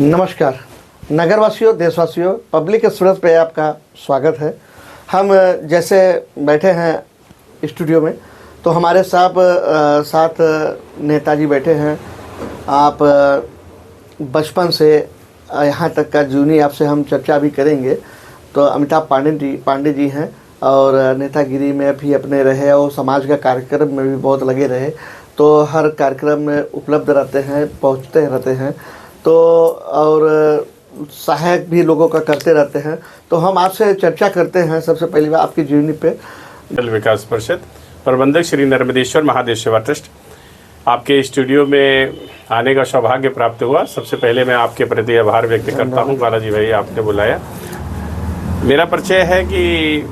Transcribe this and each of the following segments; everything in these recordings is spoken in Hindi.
नमस्कार नगरवासियों, देशवासियों, पब्लिक एक्सप्रेस पे आपका स्वागत है। हम जैसे बैठे हैं स्टूडियो में तो हमारे साथ नेताजी बैठे हैं। आप बचपन से यहाँ तक का जूनी आपसे हम चर्चा भी करेंगे। तो अमिताभ पांडे जी हैं और नेतागिरी में भी अपने रहे और समाज का कार्यक्रम में भी बहुत लगे रहे। तो हर कार्यक्रम में उपलब्ध रहते हैं, पहुँचते रहते हैं। तो और सहायक भी लोगों का करते रहते हैं। तो हम आपसे चर्चा करते हैं सबसे पहली बार आपकी जीवनी पे। विकास परिषद प्रबंधक श्री नर्मदेश्वर महादेव सेवा ट्रस्ट, आपके स्टूडियो में आने का सौभाग्य प्राप्त हुआ। सबसे पहले मैं आपके प्रति आभार व्यक्त करता हूं बालाजी भाई, आपने बुलाया। मेरा परिचय है कि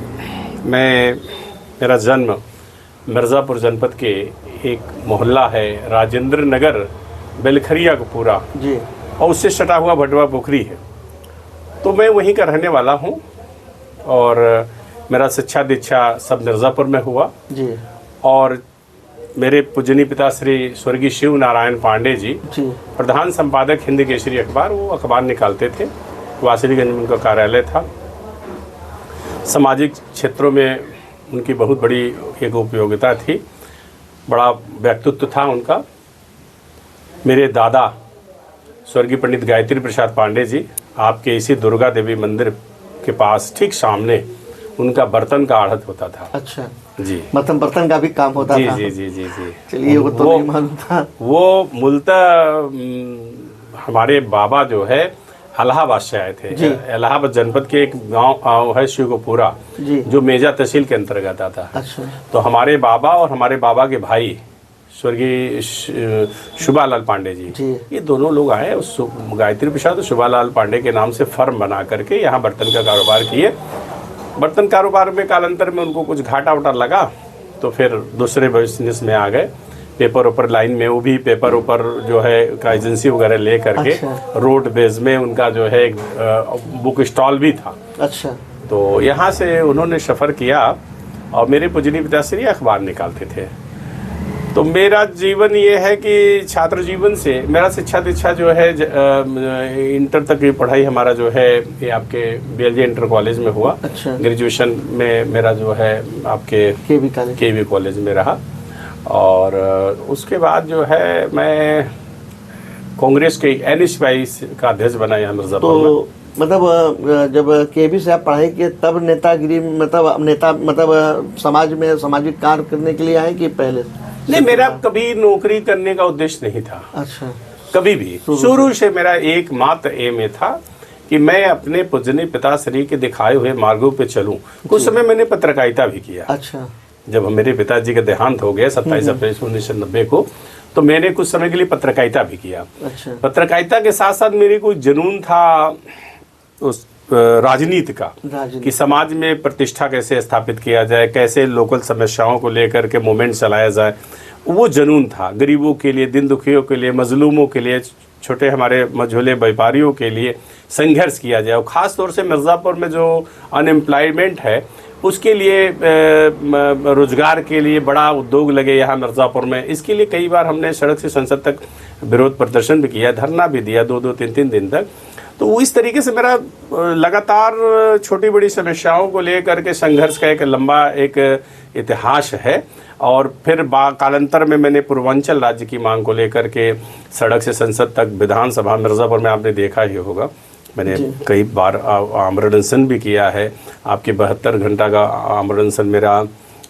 मेरा जन्म मिर्ज़ापुर जनपद के एक मोहल्ला है राजेंद्र नगर, बेलखरिया को पूरा जी, और उससे सटा हुआ भटवा पोखरी है। तो मैं वहीं का रहने वाला हूं और मेरा शिक्षा दीक्षा सब मिर्ज़ापुर में हुआ जी। और मेरे पूजनीय पिता श्री स्वर्गीय शिव नारायण पांडे जी प्रधान संपादक हिंद केसरी अखबार, वो अखबार निकालते थे। वासिलीगंज में उनका कार्यालय था। सामाजिक क्षेत्रों में उनकी बहुत बड़ी एक उपयोगिता थी, बड़ा व्यक्तित्व था उनका। मेरे दादा स्वर्गीय पंडित गायत्री प्रसाद पांडे जी, आपके इसी दुर्गा देवी मंदिर के पास ठीक सामने उनका बर्तन का आढ़त होता था। अच्छा जी, मतलब बर्तन का भी काम होता था। जी जी जी जी। चलिए, वो तो नहीं मालूम था। वो मूलतः हमारे बाबा जो है इलाहाबाद से आए थे। इलाहाबाद जनपद के एक गांव है शिवगोपुरा, जो मेजा तहसील के अंतर्गत आता। अच्छा। तो हमारे बाबा और हमारे बाबा के भाई स्वर्गीय शुभालाल पांडे जी, ये दोनों लोग आए। उस गायत्री प्रसाद और शुभालाल पांडे के नाम से फर्म बना करके यहाँ बर्तन का कारोबार किए। बर्तन कारोबार में कालांतर में उनको कुछ घाटा उटा लगा, तो फिर दूसरे बिजनेस में आ गए। पेपर ऊपर लाइन में, वो भी पेपर ऊपर जो है का एजेंसी वगैरह ले करके। अच्छा। रोड बेस में उनका जो है एक बुक स्टॉल भी था। अच्छा। तो यहाँ से उन्होंने सफ़र किया और मेरे पूजनीय पिताश्री अखबार निकालते थे। तो मेरा जीवन ये है कि छात्र जीवन से मेरा शिक्षा दीक्षा जो है इंटर तक की पढ़ाई हमारा जो है ये आपके BLJ इंटर कॉलेज में हुआ। अच्छा। ग्रेजुएशन में मेरा जो है आपके केवी कॉलेज में रहा। और उसके बाद जो है मैं कांग्रेस के NSY का अध्यक्ष बना यहाँ मिर्ज़ापुर में। तो मतलब जब केवी से आप पढ़ाई किए तब नेतागिरी मतलब समाज में सामाजिक कार्य करने के लिए आए कि पहले? नहीं, मेरा कभी नौकरी करने का उद्देश्य नहीं था। अच्छा। कभी भी शुरू से मेरा एकमात्र एम ये था कि मैं अपने पूजनीय पिताश्री के दिखाए हुए मार्गों पे चलूं। कुछ समय मैंने पत्रकारिता भी किया। अच्छा। जब मेरे पिताजी का देहांत हो गया 27 अप्रैल 1990 को, तो मैंने कुछ समय के लिए पत्रकारिता भी किया। अच्छा। पत्रकारिता के साथ साथ मेरे को जुनून था उस राजनीति का, कि समाज में प्रतिष्ठा कैसे स्थापित किया जाए, कैसे लोकल समस्याओं को लेकर के मूवमेंट चलाया जाए, वो जुनून था। गरीबों के लिए, दिन दुखियों के लिए, मजलूमों के लिए, छोटे हमारे मझोले व्यापारियों के लिए संघर्ष किया जाए। और ख़ास तौर से मिर्ज़ापुर में जो अनएम्प्लॉयमेंट है उसके लिए, रोजगार के लिए बड़ा उद्योग लगे यहाँ मिर्ज़ापुर में। इसके लिए कई बार हमने सड़क से संसद तक विरोध प्रदर्शन भी किया, धरना भी दिया 2-2, 3-3 दिन तक। तो वो इस तरीके से मेरा लगातार छोटी बड़ी समस्याओं को लेकर के संघर्ष का एक लंबा एक इतिहास है। और फिर कालांतर में मैंने पूर्वांचल राज्य की मांग को लेकर के सड़क से संसद तक, विधानसभा मिर्ज़ापुर में आपने देखा ही होगा, मैंने कई बार आमरण अनशन भी किया है। आपके 72 घंटा का आमरण अनशन मेरा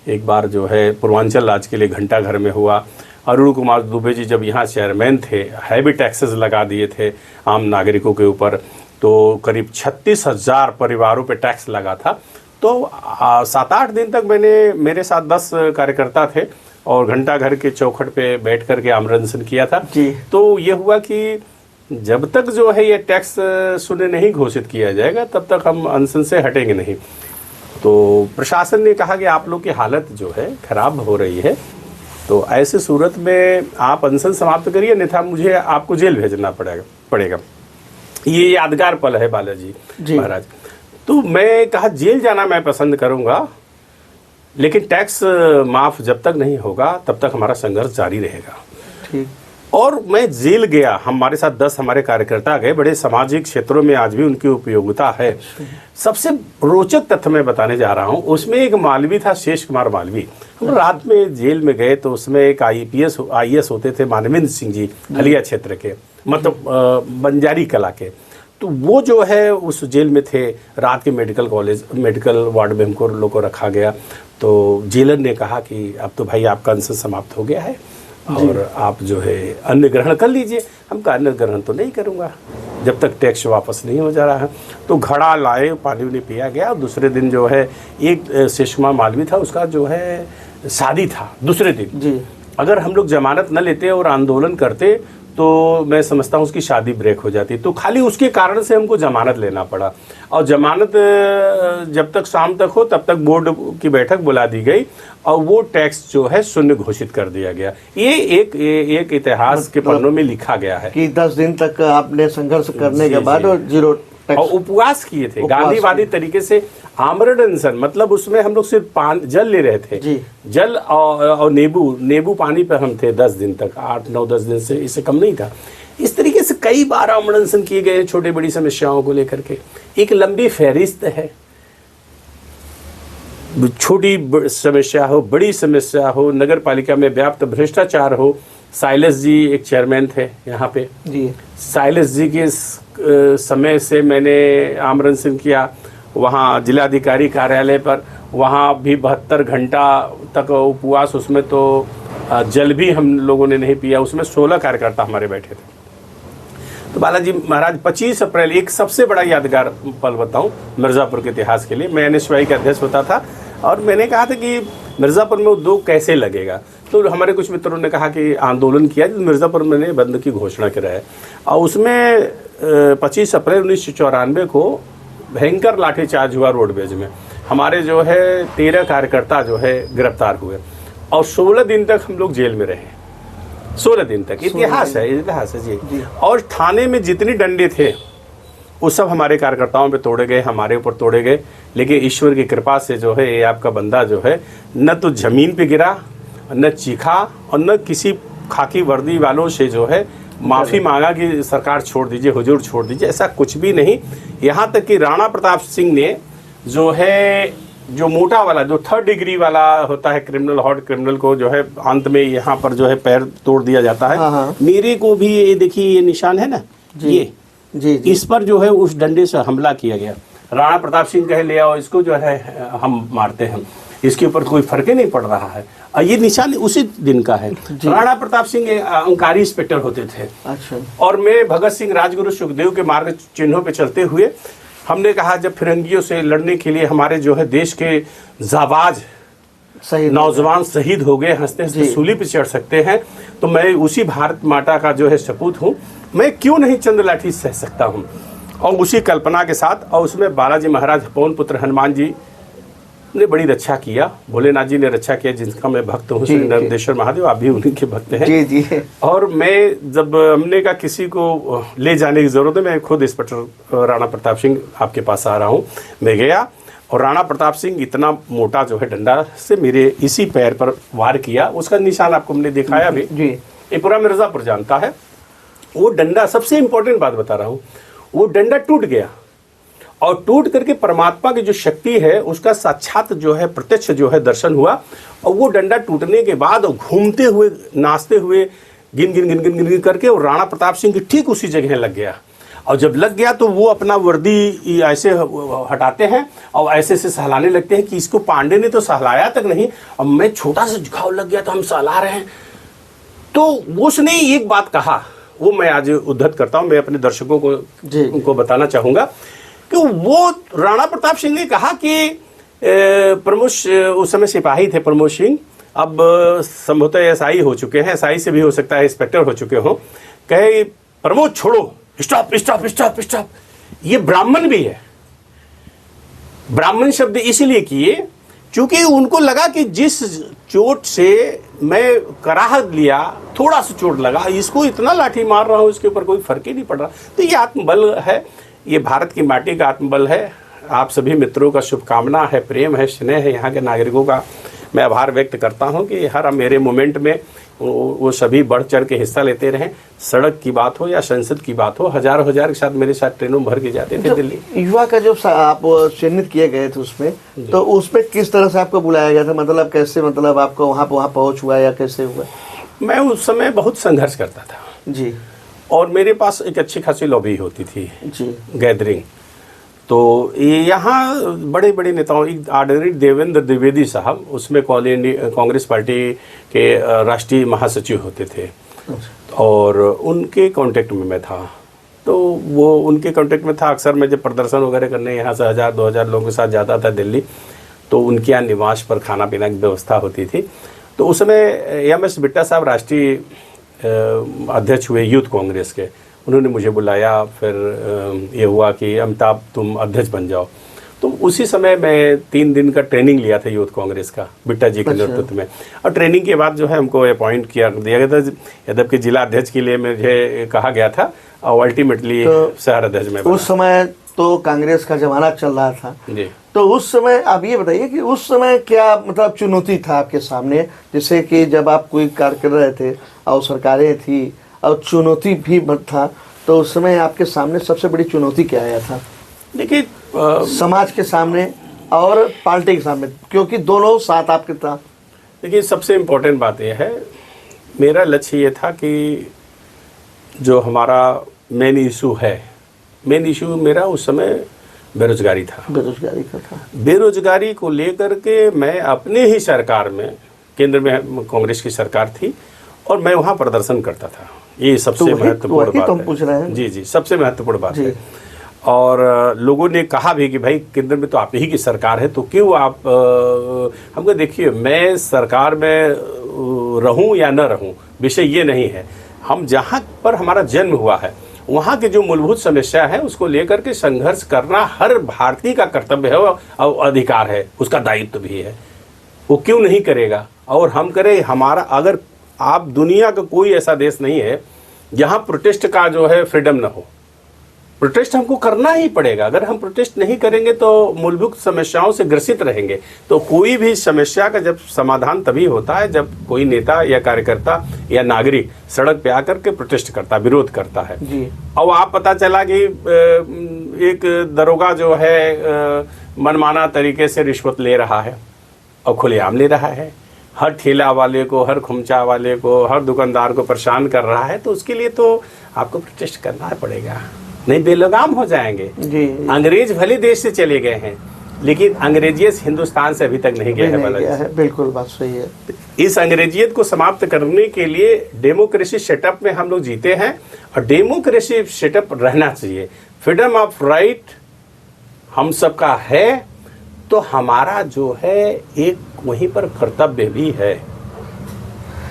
एक बार जो है पूर्वांचल राज्य के लिए घंटा घर में हुआ। अरुण कुमार दुबे जी जब यहाँ चेयरमैन थे, हैवी टैक्सेस लगा दिए थे आम नागरिकों के ऊपर, तो करीब 36,000 परिवारों पे टैक्स लगा था। तो 7-8 दिन तक मेरे साथ 10 कार्यकर्ता थे और घंटा घर के चौखट पे बैठ कर के आमरण अनशन किया था। तो ये हुआ कि जब तक जो है ये टैक्स शून्य नहीं घोषित किया जाएगा तब तक हम अनशन से हटेंगे नहीं। तो प्रशासन ने कहा कि आप लोग की हालत जो है खराब हो रही है, तो ऐसे सूरत में आप अनशन समाप्त करिए, अन्यथा मुझे आपको जेल भेजना पड़ेगा। ये यादगार पल है बालाजी महाराज। तो मैं कहा जेल जाना मैं पसंद करूंगा, लेकिन टैक्स माफ़ जब तक नहीं होगा तब तक हमारा संघर्ष जारी रहेगा। ठीक। और मैं जेल गया, हमारे साथ 10 हमारे कार्यकर्ता गए, बड़े सामाजिक क्षेत्रों में आज भी उनकी उपयोगिता है। सबसे रोचक तथ्य मैं बताने जा रहा हूँ, उसमें एक मालवी था, शेष कुमार मालवी। हम रात में जेल में गए तो उसमें एक IAS होते थे मानवेंद्र सिंह जी, हलिया क्षेत्र के, मतलब बंजारी कला के। तो वो जो है उस जेल में थे। रात के मेडिकल वार्ड में हमको लोग को रखा गया। तो जेलर ने कहा कि अब तो भाई आपका अनशन समाप्त हो गया है और आप जो है अन्न ग्रहण कर लीजिए। हम कहा अन्न ग्रहण तो नहीं करूँगा जब तक टैक्स वापस नहीं हो जा रहा है। तो घड़ा लाए, पानी उन्हें पिया गया। दूसरे दिन जो है एक शेष कुमार मालवी था, उसका जो है शादी था दूसरे दिन जी। अगर हम लोग जमानत न लेते और आंदोलन करते तो मैं समझता हूँ उसकी शादी ब्रेक हो जाती। तो खाली उसके कारण से हमको जमानत लेना पड़ा। और जमानत जब तक शाम तक हो तब तक बोर्ड की बैठक बुला दी गई और वो टैक्स जो है शून्य घोषित कर दिया गया। ये एक इतिहास के पन्नों में लिखा गया है कि 10 दिन तक आपने संघर्ष करने के बाद और 0 टैक्स और उपवास किए थे, गांधीवादी तरीके से आमरण अनशन। मतलब उसमें हम लोग सिर्फ जल ले रहे थे जी। जल और नींबू पानी पर हम थे 10 दिन तक, 8-9-10 दिन से, इससे कम नहीं था। इस तरीके से कई बार आमरण अनशन किए गए छोटी बड़ी समस्याओं को लेकर के। एक लंबी फहरिस्त है, छोटी समस्या हो, बड़ी समस्या हो, नगर पालिका में व्याप्त भ्रष्टाचार हो। साइलस जी एक चेयरमैन थे यहाँ पे जी। साइलस जी के समय से मैंने आमरण अनशन किया वहाँ जिलाधिकारी कार्यालय पर। वहाँ भी 72 घंटा तक उपवास। उसमें तो जल भी हम लोगों ने नहीं पिया। उसमें 16 कार्यकर्ता हमारे बैठे थे। तो बालाजी महाराज 25 अप्रैल, एक सबसे बड़ा यादगार पल बताऊं मिर्ज़ापुर के इतिहास के लिए। मैं NSY का अध्यक्ष होता था और मैंने कहा था कि मिर्ज़ापुर में उद्योग कैसे लगेगा। तो हमारे कुछ मित्रों ने कहा कि आंदोलन किया तो मिर्ज़ापुर में ने बंद की घोषणा करा है। और उसमें 25 अप्रैल 1994 को भयंकर लाठीचार्ज हुआ रोडवेज में। हमारे जो है 13 कार्यकर्ता जो है गिरफ्तार हुए और 16 दिन तक हम लोग जेल में रहे। 16 दिन तक। इतिहास है जी। और थाने में जितने डंडे थे वो सब हमारे कार्यकर्ताओं पे तोड़े गए, हमारे ऊपर तोड़े गए। लेकिन ईश्वर की कृपा से जो है ये आपका बंदा जो है न तो जमीन पे गिरा, न चीखा और न किसी खाकी वर्दी वालों से जो है माफ़ी मांगा कि सरकार छोड़ दीजिए, हुजूर छोड़ दीजिए। ऐसा कुछ भी नहीं। यहाँ तक कि राणा प्रताप सिंह ने जो है जो मोटा वाला जो 3rd डिग्री वाला होता है क्रिमिनल, हॉट क्रिमिनल को जो है अंत में यहाँ पर जो है पैर तोड़ दिया जाता है। हाँ। मेरे को भी ये देखिए ये निशान है ना जी। ये जी। इस पर जो है उस डंडे से हमला किया गया। राणा प्रताप सिंह कहे ले आओ इसको, जो है हम मारते हैं। इसके ऊपर कोई फर्क ही नहीं पड़ रहा है। और ये निशान उसी दिन का है। राणा प्रताप सिंह अंकारी इंस्पेक्टर होते थे। अच्छा। और मैं भगत सिंह, राजगुरु, सुखदेव के मार्ग चिन्हों पे चलते हुए हमने कहा जब फिरंगियों से लड़ने के लिए हमारे जो है देश के जाबाज नौजवान शहीद हो गए, हंसते हंसते सूली पे चढ़ सकते हैं, तो मैं उसी भारत माता का जो है सपूत हूँ। मैं क्यों नहीं चंद लाठी सह सकता हूँ। और उसी कल्पना के साथ, और उसमें बालाजी महाराज पवन पुत्र हनुमान जी ने बड़ी रक्षा किया। भोलेनाथ जी ने रक्षा किया, जिनका मैं भक्त हूँ। श्री नर्मदेश्वर महादेव, आप भी उन्हीं के भक्त हैं जी जी। और मैं जब हमने कहा किसी को ले जाने की जरूरत है, मैं खुद इंस्पेक्टर राणा प्रताप सिंह आपके पास आ रहा हूँ। मैं गया और राणा प्रताप सिंह इतना मोटा जो है डंडा से मेरे इसी पैर पर वार किया। उसका निशान आपको हमने दिखाया भी जी। ये पूरा मिर्ज़ापुर जानता है। वो डंडा, सबसे इम्पोर्टेंट बात बता रहा हूँ, वो डंडा टूट गया और टूट करके परमात्मा की जो शक्ति है उसका साक्षात जो है प्रत्यक्ष जो है दर्शन हुआ। और वो डंडा टूटने के बाद घूमते हुए, नाचते हुए, गिन गिन करके और राणा प्रताप सिंह की ठीक उसी जगह लग गया। और जब लग गया तो वो अपना वर्दी ऐसे हटाते हैं और ऐसे से सहलाने लगते हैं कि इसको पांडे ने तो सहलाया तक नहीं, और मैं छोटा सा घाव लग गया तो हम सहला रहे हैं। तो उसने एक बात कहा, वो मैं आज उद्धत करता हूँ, मैं अपने दर्शकों को बताना चाहूँगा कि वो राणा प्रताप सिंह ने कहा कि प्रमोद, उस समय सिपाही थे प्रमोद सिंह, अब संभवतः SI हो चुके हैं, SI से भी हो सकता है इंस्पेक्टर हो चुके हों। कहे प्रमोद छोड़ो, स्टॉप स्टॉप स्टॉप स्टॉप। ये ब्राह्मण भी है। ब्राह्मण शब्द इसलिए किए क्योंकि उनको लगा कि जिस चोट से मैं कराहत लिया, थोड़ा सा चोट लगा, इसको इतना लाठी मार रहा हूँ, इसके ऊपर कोई फर्क ही नहीं पड़ रहा। तो ये आत्मबल है, ये भारत की माटी का आत्मबल है। आप सभी मित्रों का शुभकामना है, प्रेम है, स्नेह है, यहाँ के नागरिकों का मैं आभार व्यक्त करता हूँ कि हर मेरे मोमेंट में वो सभी बढ़ चढ़ के हिस्सा लेते रहे। सड़क की बात हो या संसद की बात हो, हजारों हजार के साथ मेरे साथ ट्रेनों में भर के जाते थे दिल्ली। युवा का जो आप चयनित किए गए थे उसमें, तो उसमें किस तरह से आपको बुलाया गया था, मतलब कैसे, मतलब आपको वहाँ पहुँच हुआ या कैसे हुआ? मैं उस समय बहुत संघर्ष करता था जी, और मेरे पास एक अच्छी खासी लॉबी होती थी जी, गैदरिंग। तो यहाँ बड़े बड़े नेताओं, आदरणीय देवेंद्र द्विवेदी साहब उसमें कांग्रेस पार्टी के राष्ट्रीय महासचिव होते थे और उनके कांटेक्ट में मैं था। तो वो उनके कांटेक्ट में था। अक्सर मैं जब प्रदर्शन वगैरह करने यहाँ से 1000-2000 लोगों के साथ जाता था दिल्ली, तो उनके यहाँ निवास पर खाना पीना की व्यवस्था होती थी। तो उस समय एम.एस. बिट्टा साहब राष्ट्रीय अध्यक्ष हुए यूथ कांग्रेस के, उन्होंने मुझे बुलाया। फिर ये हुआ कि अमिताभ तुम अध्यक्ष बन जाओ। तो उसी समय मैं 3 दिन का ट्रेनिंग लिया था यूथ कांग्रेस का बिट्टा जी के नेतृत्व में। और ट्रेनिंग के बाद जो है हमको अपॉइंट दिया गया था यद्यप कि जिला अध्यक्ष के लिए मुझे कहा गया था और अल्टीमेटली शहर अध्यक्ष में। उस समय तो कांग्रेस का जमाना चल रहा था जी। तो उस समय आप ये बताइए कि उस समय क्या मतलब चुनौती था आपके सामने, जैसे कि जब आप कोई कार्य कर रहे थे और सरकारें थी और चुनौती भी था, तो उस समय आपके सामने सबसे बड़ी चुनौती क्या आया था? देखिए समाज के सामने और पार्टी के सामने, क्योंकि दोनों साथ आपके था। देखिए सबसे इम्पोर्टेंट बात यह है, मेरा लक्ष्य ये था कि जो हमारा मेन इशू है, मेन इशू मेरा उस समय बेरोजगारी था। बेरोजगारी का था। बेरोजगारी को लेकर के मैं अपने ही सरकार में, केंद्र में कांग्रेस की सरकार थी और मैं वहाँ प्रदर्शन करता था। ये सबसे महत्वपूर्ण बात है। पूछ रहे हैं। जी जी, सबसे महत्वपूर्ण बात है। और लोगों ने कहा भी कि भाई केंद्र में तो आप ही की सरकार है, तो क्यों आप हमको, देखिए मैं सरकार में रहूं या न रहूं विषय ये नहीं है। हम जहां पर हमारा जन्म हुआ है वहां की जो मूलभूत समस्या है उसको लेकर के संघर्ष करना हर भारतीय का कर्तव्य है और अधिकार है, उसका दायित्व भी है। वो क्यों नहीं करेगा? और हम करें। हमारा, अगर आप दुनिया का कोई ऐसा देश नहीं है जहां प्रोटेस्ट का जो है फ्रीडम ना हो। प्रोटेस्ट हमको करना ही पड़ेगा। अगर हम प्रोटेस्ट नहीं करेंगे तो मूलभूत समस्याओं से ग्रसित रहेंगे। तो कोई भी समस्या का जब समाधान तभी होता है जब कोई नेता या कार्यकर्ता या नागरिक सड़क पे आकर के प्रोटेस्ट करता, विरोध करता है। और आप पता चला कि एक दरोगा जो है मनमाना तरीके से रिश्वत ले रहा है और खुलेआम ले रहा है, हर ठेला वाले को, हर खुमचा वाले को, हर दुकानदार को परेशान कर रहा है। तो उसके लिए तो आपको प्रोटेस्ट करना पड़ेगा, नहीं बेलगाम हो जाएंगे। जी। अंग्रेज भले देश से चले गए हैं लेकिन अंग्रेजियत हिंदुस्तान से अभी तक नहीं गया है। बिल्कुल बात सही है। इस अंग्रेजियत को समाप्त करने के लिए डेमोक्रेसी सेटअप में हम लोग जीते हैं और डेमोक्रेसी सेटअप रहना चाहिए। फ्रीडम ऑफ राइट हम सबका है, तो हमारा जो है एक वहीं पर कर्तव्य भी है,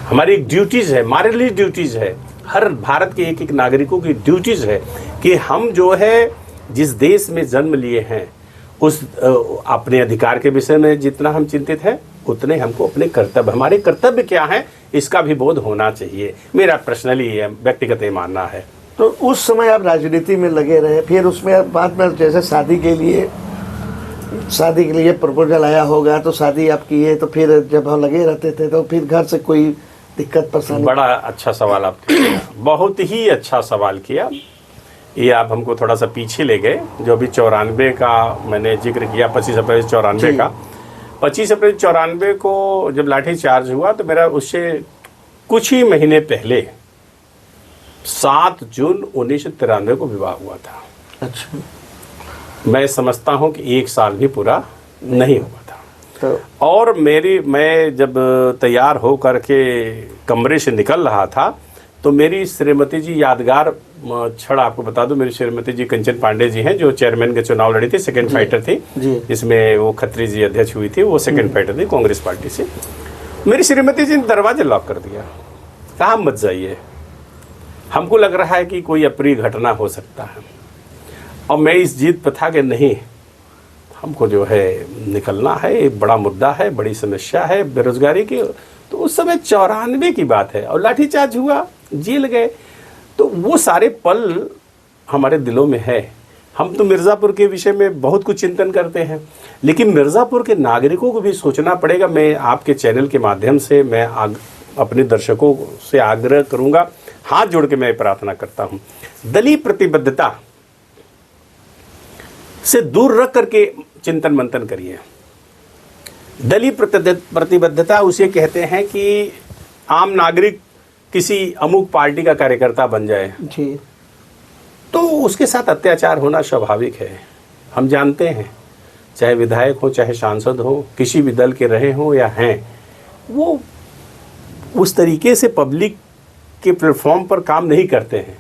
हमारी एक ड्यूटीज है, हमारे लिए ड्यूटीज है। हर भारत के एक एक नागरिकों की ड्यूटीज है कि हम जो है जिस देश में जन्म लिए हैं उस अपने अधिकार के विषय में जितना हम चिंतित हैं उतने हमको अपने कर्तव्य, हमारे कर्तव्य क्या है इसका भी बोध होना चाहिए। मेरा पर्सनली व्यक्तिगत ये मानना है। तो उस समय आप राजनीति में लगे रहे, फिर उसमें बाद में जैसे शादी के लिए प्रपोजल आया होगा तो शादी आप किए, तो फिर जब हम लगे रहते थे तो फिर घर से कोई दिक्कत परेशानी? बड़ा अच्छा सवाल आपने बहुत ही अच्छा सवाल किया। ये आप हमको थोड़ा सा पीछे ले गए। जो अभी 94 का मैंने जिक्र किया, 25 अप्रैल 94 का, 25 अप्रैल 94 को जब लाठी चार्ज हुआ तो मेरा उससे कुछ ही महीने पहले 7 जून 1993 को विवाह हुआ था। अच्छा। मैं समझता हूँ कि 1 साल भी पूरा नहीं हुआ था। और मैं जब तैयार हो करके कमरे से निकल रहा था तो मेरी श्रीमती जी, यादगार क्षण आपको बता दूं, मेरी श्रीमती जी कंचन पांडे जी हैं जो चेयरमैन के चुनाव लड़ी थी, सेकंड फाइटर थी, जिसमें वो खत्री जी अध्यक्ष हुई थी, वो सेकंड फाइटर थी कांग्रेस पार्टी से। मेरी श्रीमती जी ने दरवाजा लॉक कर दिया, कहा मत जाइए, हमको लग रहा है कि कोई अप्रिय घटना हो सकता है। और मैं इस जीत पर था कि नहीं, हमको जो है निकलना है, एक बड़ा मुद्दा है, बड़ी समस्या है बेरोजगारी की। तो उस समय 94 की बात है और लाठीचार्ज हुआ, जेल गए। तो वो सारे पल हमारे दिलों में है। हम तो मिर्ज़ापुर के विषय में बहुत कुछ चिंतन करते हैं, लेकिन मिर्ज़ापुर के नागरिकों को भी सोचना पड़ेगा। मैं आपके चैनल के माध्यम से मैं अपने दर्शकों से आग्रह करूंगा, हाथ जोड़ के मैं प्रार्थना करता हूं, दलीय प्रतिबद्धता से दूर रख करके चिंतन मंथन करिए। दलीय प्रतिबद्धता उसे कहते हैं कि आम नागरिक किसी अमुक पार्टी का कार्यकर्ता बन जाए जी, तो उसके साथ अत्याचार होना स्वाभाविक है। हम जानते हैं, चाहे विधायक हो, चाहे सांसद हो, किसी भी दल के रहे हो या हैं, वो उस तरीके से पब्लिक के प्लेटफॉर्म पर काम नहीं करते हैं।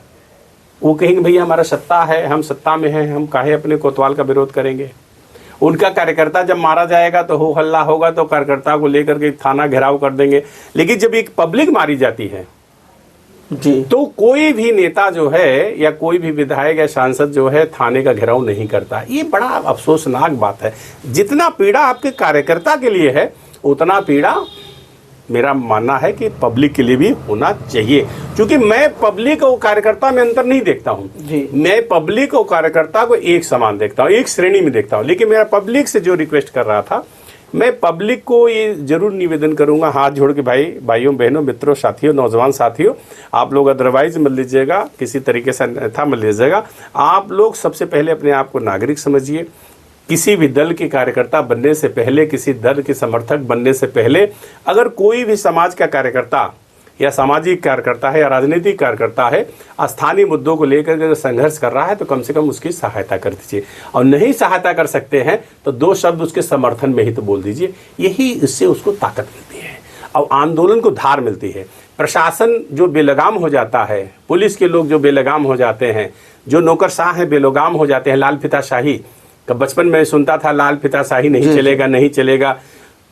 वो कहेंगे भैया हमारा सत्ता है, हम सत्ता में हैं, हम काहे अपने कोतवाल का विरोध करेंगे। उनका कार्यकर्ता जब मारा जाएगा तो हो हल्ला होगा, तो कार्यकर्ता को लेकर के थाना घेराव कर देंगे। लेकिन जब एक पब्लिक मारी जाती है जी, तो कोई भी नेता जो है या कोई भी विधायक या सांसद जो है थाने का घेराव नहीं करता। ये बड़ा अफसोसनाक बात है। जितना पीड़ा आपके कार्यकर्ता के लिए है, उतना पीड़ा मेरा मानना है कि पब्लिक के लिए भी होना चाहिए। क्योंकि मैं पब्लिक और कार्यकर्ता में अंतर नहीं देखता हूँ जी। मैं पब्लिक और कार्यकर्ता को एक समान देखता हूँ, एक श्रेणी में देखता हूँ। लेकिन मेरा पब्लिक से जो रिक्वेस्ट कर रहा था, मैं पब्लिक को ये जरूर निवेदन करूंगा, हाथ जोड़ के, भाइयों बहनों, मित्रों, साथियों, नौजवान साथियों, आप लोग अदरवाइज मत लीजिएगा, किसी तरीके से अन्यथा मत लीजिएगा। आप लोग सबसे पहले अपने आप को नागरिक समझिए। किसी भी दल के कार्यकर्ता बनने से पहले, किसी दल के समर्थक बनने से पहले, अगर कोई भी समाज का कार्यकर्ता या सामाजिक कार्यकर्ता है या राजनीतिक कार्यकर्ता है, स्थानीय मुद्दों को लेकर अगर संघर्ष कर रहा है, तो कम से कम उसकी सहायता कर दीजिए। और नहीं सहायता कर सकते हैं तो 2 शब्द उसके समर्थन में ही तो बोल दीजिए। यही इससे उसको ताकत मिलती है और आंदोलन को धार मिलती है। प्रशासन जो बेलगाम हो जाता है, पुलिस के लोग जो बेलगाम हो जाते हैं, जो नौकरशाह हैं बेलगाम हो जाते हैं, लाल फिताशाही का बचपन में सुनता था, लाल फिताशाही नहीं चलेगा, नहीं चलेगा।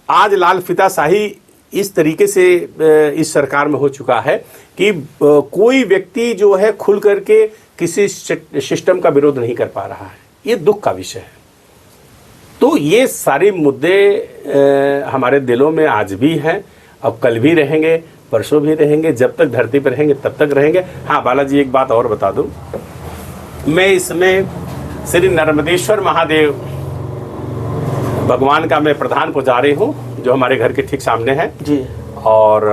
आज लाल फिताशाही इस तरीके से इस सरकार में हो चुका है कि कोई व्यक्ति जो है खुल करके किसी सिस्टम का विरोध नहीं कर पा रहा है। ये दुख का विषय है। तो ये सारे मुद्दे हमारे दिलों में आज भी हैं, अब कल भी रहेंगे, परसों भी रहेंगे, जब तक धरती पर रहेंगे तब तक रहेंगे। हाँ बालाजी, एक बात और बता दूं, मैं इसमें श्री नर्मदेश्वर महादेव भगवान का मैं प्रधान पुजारी हूँ, जो हमारे घर के ठीक सामने है जी। और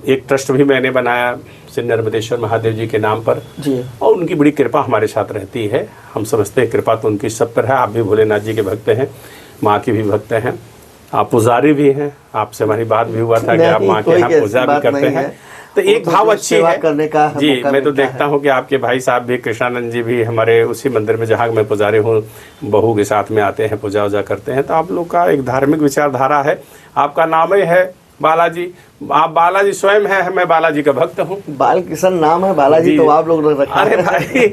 एक ट्रस्ट भी मैंने बनाया श्री नर्मदेश्वर महादेव जी के नाम पर जी। और उनकी बड़ी कृपा हमारे साथ रहती है। हम समझते हैं कृपा तो उनकी सब पर है। आप भी भोलेनाथ जी के भक्त हैं, माँ के भी भक्त हैं, आप पुजारी भी हैं। आपसे हमारी बात भी हुआ था कि आप माँ के यहाँ पूजा भी करते हैं। तो एक भाव अच्छी है करने का जी। मैं तो देखता हूँ कि आपके भाई साहब भी, कृष्णानंद जी भी हमारे उसी मंदिर में जहाँ मैं पुजारी हूँ, बहू के साथ में आते हैं, पूजा वूजा करते हैं। तो आप लोग का एक धार्मिक विचारधारा है। आपका नाम ही है बालाजी, आप बालाजी स्वयं है, मैं बालाजी का भक्त हूँ। बालकृष्ण नाम है, बालाजी तो आप लोग रखा। अरे भाई,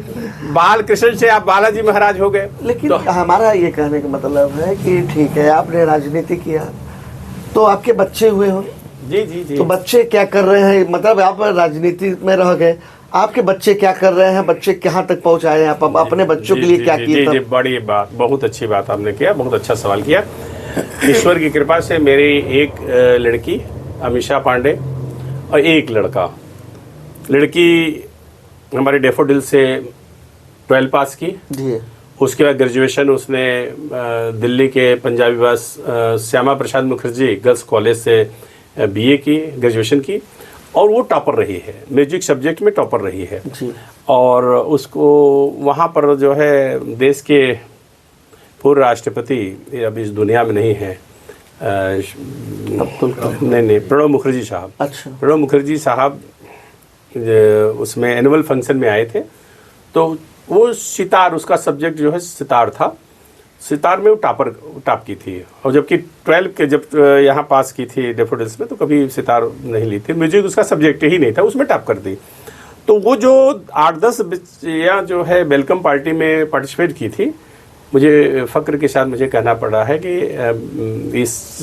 बालकृष्ण से आप बालाजी महाराज हो गए। लेकिन तो हमारा ये कहने का मतलब है कि ठीक है, आपने राजनीति किया तो आपके बच्चे हुए हो। जी जी जी। तो बच्चे क्या कर रहे हैं? मतलब आप राजनीति में रह गए, आपके बच्चे क्या कर रहे हैं? बच्चे कहाँ तक पहुँचाए हैं? आप अपने बच्चों के लिए क्या किए? जी, बड़ी बात, बहुत अच्छी बात आपने किया, बहुत अच्छा सवाल किया। ईश्वर की कृपा से मेरी एक लड़की अमीषा पांडे और एक लड़का। लड़की हमारे डेफोडिल से 12 पास की जी। उसके बाद ग्रेजुएशन उसने दिल्ली के पंजाबी बस श्यामा प्रसाद मुखर्जी गर्ल्स कॉलेज से BA की, ग्रेजुएशन की, और वो टॉपर रही है, म्यूजिक सब्जेक्ट में टॉपर रही है जी। और उसको वहाँ पर जो है देश के पूर्व राष्ट्रपति, अब इस दुनिया में नहीं है, नहीं, प्रणब मुखर्जी साहब। अच्छा। प्रणब मुखर्जी साहब उसमें एनुअल फंक्शन में आए थे। तो वो सितार, उसका सब्जेक्ट जो है सितार था, सितार में वो टॉप की थी। और जबकि 12 के जब यहाँ पास की थी डेफोडिल्स में, तो कभी सितार नहीं ली थी, म्यूजिक उसका सब्जेक्ट ही नहीं था, उसमें टॉप कर दी। तो वो जो 8-10 बच्चियाँ जो है वेलकम पार्टी में पार्टिसिपेट की थी, मुझे फ़ख्र के साथ मुझे कहना पड़ रहा है कि इस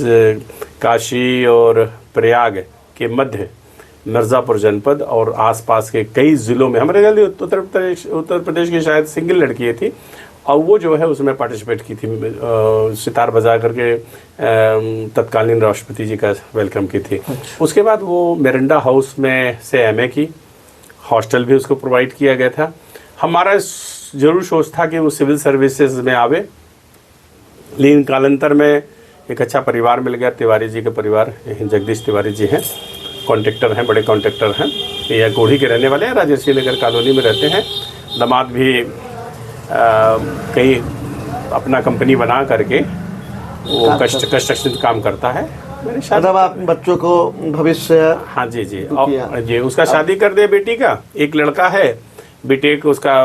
काशी और प्रयाग के मध्य मिर्ज़ापुर जनपद और आसपास के कई ज़िलों में, हमारे जल्दी उत्तर प्रदेश की शायद सिंगल लड़की थी, और वो जो है उसमें पार्टिसिपेट की थी, सितार बजा करके तत्कालीन राष्ट्रपति जी का वेलकम की थी। उसके बाद वो मेरिंडा हाउस में से MA की, हॉस्टल भी उसको प्रोवाइड किया गया था। हमारा ज़रूर सोच था कि वो सिविल सर्विसेज में आवे, लेकिन कालांतर में एक अच्छा परिवार मिल गया, तिवारी जी का परिवार, जगदीश तिवारी जी हैं, कॉन्ट्रैक्टर हैं, बड़े कॉन्ट्रैक्टर हैं। ये कोढ़ी के रहने वाले हैं, राजर्षि नगर कॉलोनी में रहते हैं। दामाद भी कहीं अपना कंपनी बना करके वो कंस्ट्रक्शन काम करता है। मेरी शादी, मतलब आप बच्चों को भविष्य, हाँ जी जी, और जी उसका शादी कर दिया बेटी का। एक लड़का है, बीटेक उसका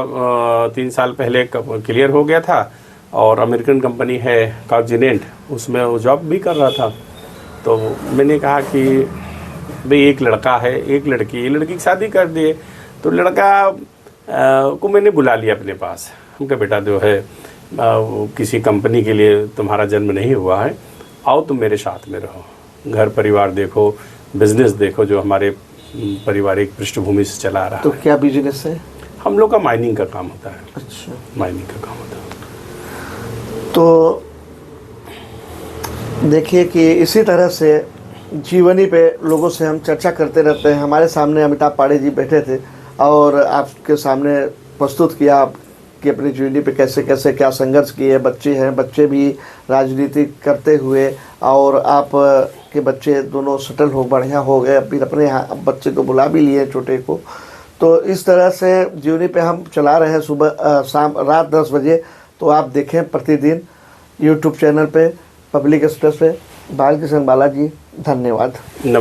3 साल पहले क्लियर हो गया था और अमेरिकन कंपनी है कॉग्निजेंट, उसमें वो जॉब भी कर रहा था। तो मैंने कहा कि भाई एक लड़का है, एक लड़की की शादी कर दिए। तो लड़का को मैंने बुला लिया अपने पास। उनका बेटा जो है किसी कंपनी के लिए तुम्हारा जन्म नहीं हुआ है, आओ तुम मेरे साथ में रहो, घर परिवार देखो, बिजनेस देखो जो हमारे पारिवारिक पृष्ठभूमि से चला रहा तो है। क्या बिजनेस है? हम लोग का माइनिंग का काम होता है। अच्छा, माइनिंग का काम होता है। तो देखिए कि इसी तरह से जीवनी पे लोगों से हम चर्चा करते रहते हैं। हमारे सामने अमिताभ पाड़े जी बैठे थे और आपके सामने प्रस्तुत किया कि अपनी जीवनी पे कैसे कैसे क्या संघर्ष किए। बच्चे हैं, बच्चे भी राजनीति करते हुए, और आप के बच्चे दोनों सेटल हो, बढ़िया हो गए। फिर अपने यहाँ बच्चे को बुला भी लिए, छोटे को। तो इस तरह से जीवनी पे हम चला रहे हैं सुबह शाम रात 10 बजे। तो आप देखें प्रतिदिन यूट्यूब चैनल पे, पब्लिक एक्सप्रेस पे। बालकृष्ण बालाजी, धन्यवाद। नमस्कार।